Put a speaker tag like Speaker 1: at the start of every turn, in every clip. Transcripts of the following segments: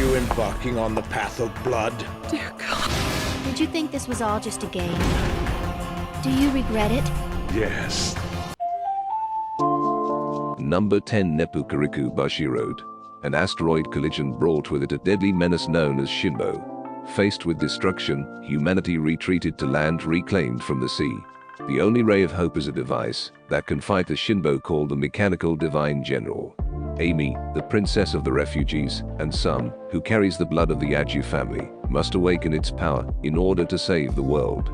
Speaker 1: you embarking on the path of blood?
Speaker 2: Dear God.
Speaker 3: Did you think this was all just a game? Do you regret it?
Speaker 1: Yes.
Speaker 4: Number 10 Neppu Kairiku Bushi Road. An asteroid collision brought with it a deadly menace known as Shinbo. Faced with destruction, humanity retreated to land reclaimed from the sea. The only ray of hope is a device that can fight the Shinbo called the Mechanical Divine General. Amy, the princess of the refugees, and Sun, who carries the blood of the Aju family, must awaken its power in order to save the world.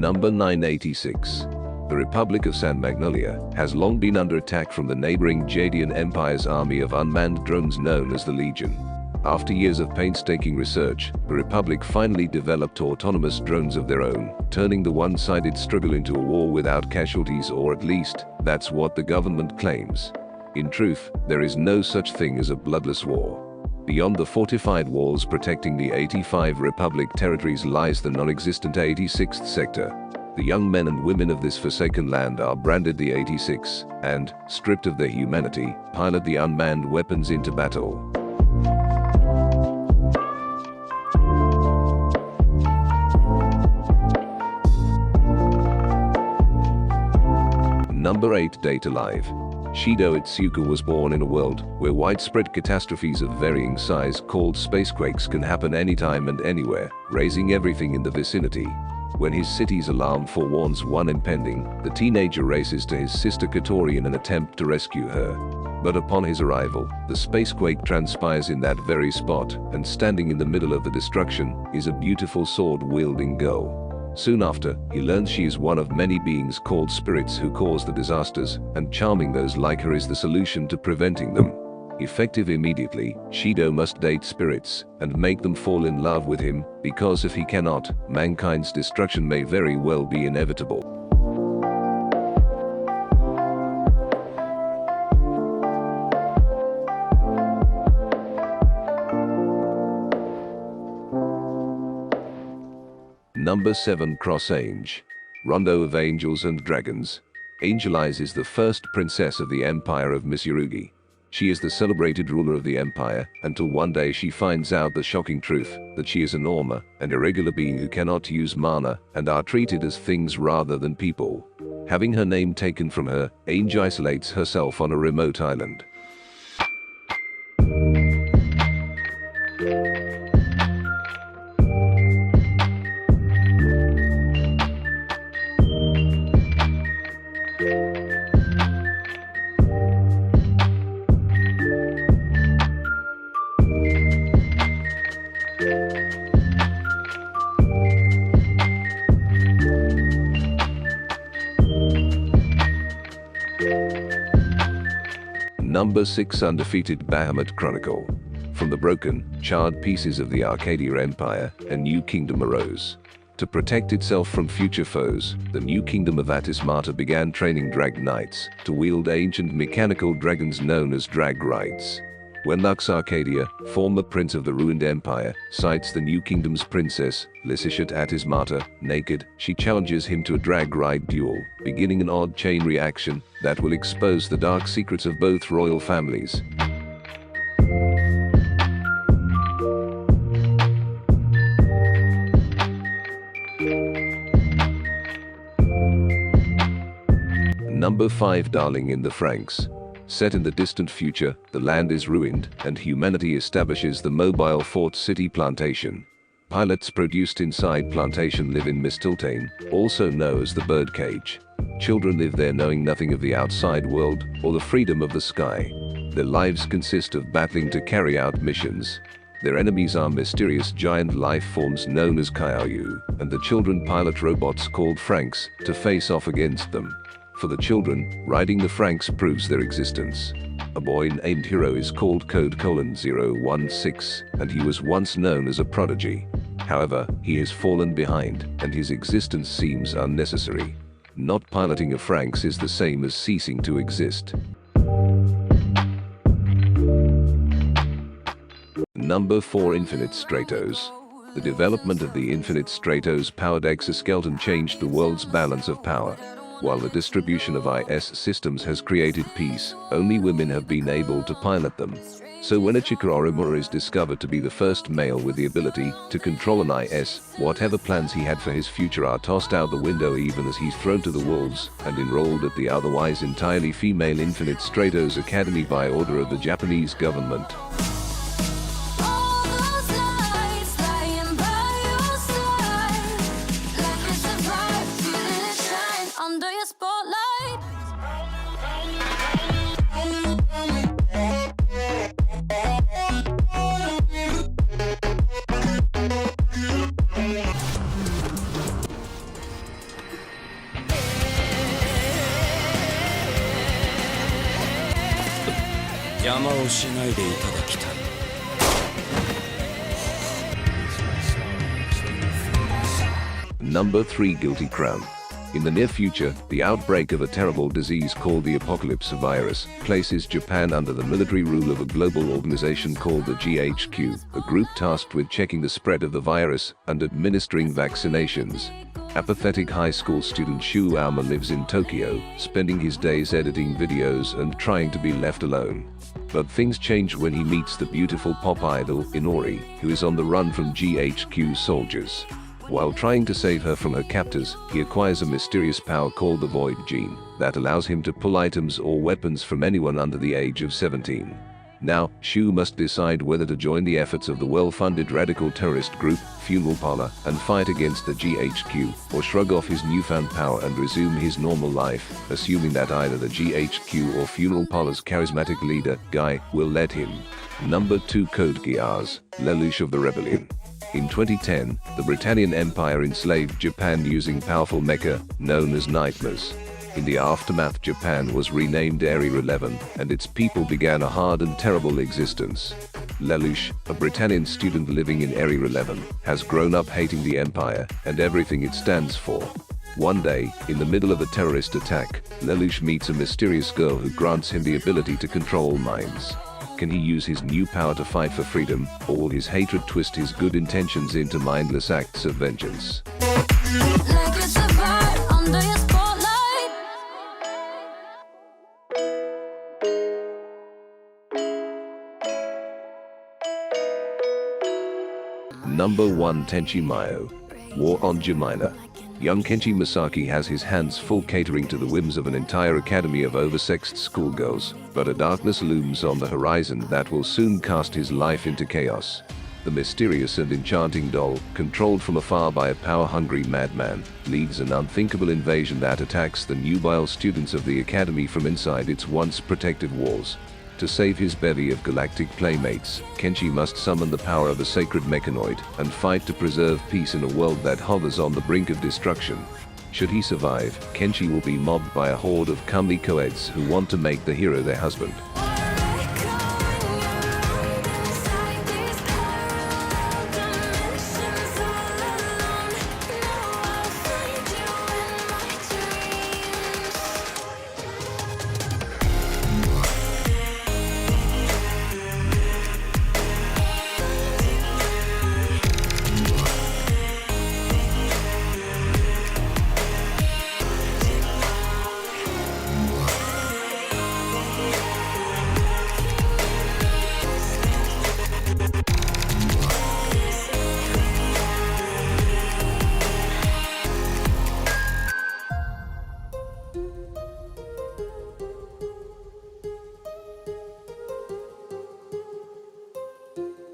Speaker 4: Number 986. The Republic of San Magnolia has long been under attack from the neighboring Jadian Empire's army of unmanned drones known as the Legion. After years of painstaking research, the Republic finally developed autonomous drones of their own, turning the one-sided struggle into a war without casualties, or at least, that's what the government claims. In truth, there is no such thing as a bloodless war. Beyond the fortified walls protecting the 85 Republic territories lies the non-existent 86th sector. The young men and women of this forsaken land are branded the 86 and, stripped of their humanity, pilot the unmanned weapons into battle. Number 8 Date Alive. Shido Itsuka was born in a world where widespread catastrophes of varying size called spacequakes can happen anytime and anywhere, raising everything in the vicinity. When his city's alarm forewarns one impending, the teenager races to his sister Katori in an attempt to rescue her. But upon his arrival, the spacequake transpires in that very spot, and standing in the middle of the destruction is a beautiful sword-wielding girl. Soon after, he learns she is one of many beings called spirits who cause the disasters, and charming those like her is the solution to preventing them. Effective immediately, Shido must date spirits and make them fall in love with him, because if he cannot, mankind's destruction may very well be inevitable. Number 7 Cross Ange. Rondo of Angels and Dragons. Angelize is the first princess of the Empire of Mitsurugi. She is the celebrated ruler of the empire, until one day she finds out the shocking truth that she is an Orma, an irregular being who cannot use mana and are treated as things rather than people. Having her name taken from her, Ange isolates herself on a remote island. Number 6 Undefeated Bahamut Chronicle. From the broken, charred pieces of the Arcadia Empire, a new kingdom arose. To protect itself from future foes, the new kingdom of Atismata began training drag knights to wield ancient mechanical dragons known as drag rights. When Lux Arcadia, former prince of the ruined empire, sights the new kingdom's princess, Lysish at Atismata, naked, she challenges him to a drag ride duel, beginning an odd chain reaction that will expose the dark secrets of both royal families. Number 5 Darling in the FRANXX. Set in the distant future, the land is ruined, and humanity establishes the mobile Fort City Plantation. Pilots produced inside plantation live in Mistiltane, also known as the birdcage. Children live there knowing nothing of the outside world or the freedom of the sky. Their lives consist of battling to carry out missions. Their enemies are mysterious giant life forms known as Kaiyu, and the children pilot robots called FRANXX to face off against them. For the children, riding the FRANXX proves their existence. A boy named Hiro is called Code:016, and he was once known as a prodigy. However, he has fallen behind, and his existence seems unnecessary. Not piloting a FRANXX is the same as ceasing to exist. Number 4. Infinite Stratos. The development of the Infinite Stratos-powered exoskeleton changed the world's balance of power. While the distribution of IS systems has created peace, only women have been able to pilot them. So when Ichika Orimura is discovered to be the first male with the ability to control an IS, whatever plans he had for his future are tossed out the window even as he's thrown to the wolves and enrolled at the otherwise entirely female Infinite Stratos Academy by order of the Japanese government. Number 3. Guilty Crown. In the near future, the outbreak of a terrible disease called the Apocalypse virus places Japan under the military rule of a global organization called the GHQ, a group tasked with checking the spread of the virus and administering vaccinations. Apathetic high school student Shu Aoma lives in Tokyo, spending his days editing videos and trying to be left alone. But things change when he meets the beautiful pop idol Inori, who is on the run from GHQ soldiers. While trying to save her from her captors, he acquires a mysterious power called the Void Gene that allows him to pull items or weapons from anyone under the age of 17. Now, Shu must decide whether to join the efforts of the well-funded radical terrorist group, Funeral Parlor, and fight against the GHQ, or shrug off his newfound power and resume his normal life, assuming that either the GHQ or Funeral Parlor's charismatic leader, Guy, will let him. Number 2. Code Geass, Lelouch of the Rebellion. In 2010, the Britannian Empire enslaved Japan using powerful mecha, known as nightmares. In the aftermath, Japan was renamed Area 11, and its people began a hard and terrible existence. Lelouch, a Britannian student living in Area 11, has grown up hating the Empire and everything it stands for. One day, in the middle of a terrorist attack, Lelouch meets a mysterious girl who grants him the ability to control minds. Can he use his new power to fight for freedom, or will his hatred twist his good intentions into mindless acts of vengeance? Number 1. Tenchi Muyo. War on Geminar. Young Kenji Misaki has his hands full catering to the whims of an entire academy of oversexed schoolgirls, but a darkness looms on the horizon that will soon cast his life into chaos. The mysterious and enchanting doll, controlled from afar by a power-hungry madman, leads an unthinkable invasion that attacks the nubile students of the academy from inside its once protective walls. To save his bevy of galactic playmates, Kenji must summon the power of a sacred mechanoid and fight to preserve peace in a world that hovers on the brink of destruction. Should he survive, Kenji will be mobbed by a horde of comely co-eds who want to make the hero their husband.